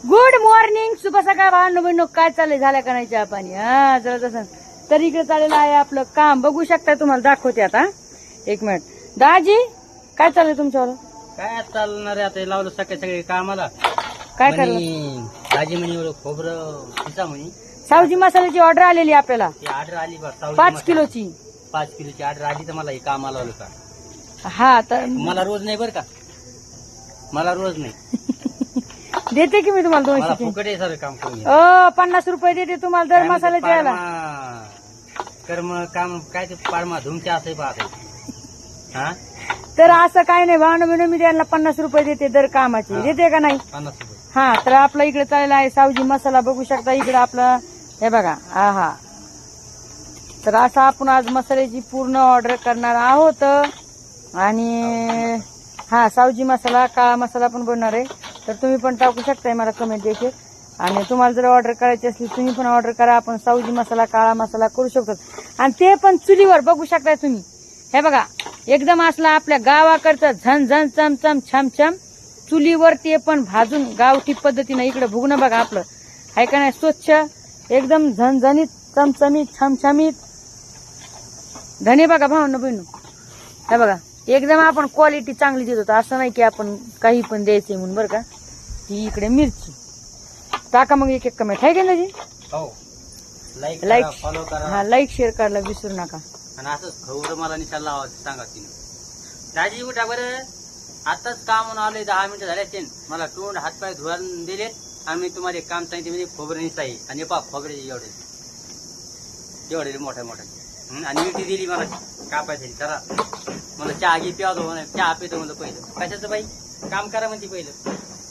Good morning, शुभ सकाळ भावनो बहिणो. काय चाललंय, झालं का नाही चहा पाणी? हा जरा तसं तर इकडे चाललेलं आहे आपलं काम. बघू शकता, तुम्हाला दाखवते आता. एक मिनिट दाजी, काय चाललंय तुमच्यावर? काय चालणार आहे आता? लावलं सकाळी सगळे कामाला. काय करलं? भाजी म्हणे एवढं खोबरं पिसा म्हणे. सावजी मसाल्याची ऑर्डर आलेली आपल्याला, ती ऑर्डर आली बा 5 किलोची. 5 किलोची ऑर्डर आली तर मला हे कामाला लावलं का? हा तर मला रोज नाही बरं का, मला रोज नाही. देते की मी तुम्हाला मला 200. फुकट आहे सर काम करून घ्या. 50 रुपये देते तुम्हाला दर मसाल्याच्या याला. कर्म काम काय ते पारमा धुमचे असे पाहते. हा तर असं काय नाही भावनो बहिणो, मी त्यांना 50 रुपये देते दर कामाचे. देते का नाही? 50 रुपये. हा तर आपला इकडे चाललेला आहे सावजी मसाला. बघू शकता इकडे आपला, हे बघा. हा तर असं आपण आज मसाल्याची पूर्ण ऑर्डर करणार आहोत. आणि हा सावजी मसाला, काळा मसाला पण बनणार आहे. तर तुम्ही पण टाकू शकताय मला कमेंट देखील. आणि तुम्हाला जर ऑर्डर करायची असली तुम्ही पण ऑर्डर करा. आपण सावजी मसाला, काळा मसाला करू शकतो. आणि ते पण चुलीवर. बघू शकताय तुम्ही, हे बघा एकदम असला आपल्या गावाकडचं झणझण चमचम छमछम चुलीवर, ते पण भाजून गावठी पद्धतीनं. इकडे भुगणं बघा आपलं, आहे का नाही, स्वच्छ एकदम झणझणीत चमचमीत छमछमीत. धने बघा भावनो बहिणू, हे बघा एकदम आपण क्वालिटी चांगली देत होतो. असं नाही की आपण काही पण द्यायचंय म्हणून. बरं का, ही इकडे मिरची टाका. मग एक कमेंट आहे का नाही? हो, लाईक फॉलो करा. हा लाईक शेअर करायला विसरू नका. आणि असंच खबर मला निशाला लावायचं सांगा तिने. दाजी उठा बरं, आताच काम म्हणून आलोय, 10 मिनिटं झाले असतील. मला तोंड हातपाय धुवून दिलेत आणि मी तुम्हाला एक काम सांगितले म्हणजे खोबरं निसाई. आणि पा खोबरे एवढे मोठ्या मोठ्या. आणि विटी दिली मला कापायसाठी. चला मला चहा घे प्यावतो, चहा पितो म्हणलं. पहिलं कशाचं बाई काम करा म्हणते पहिलं.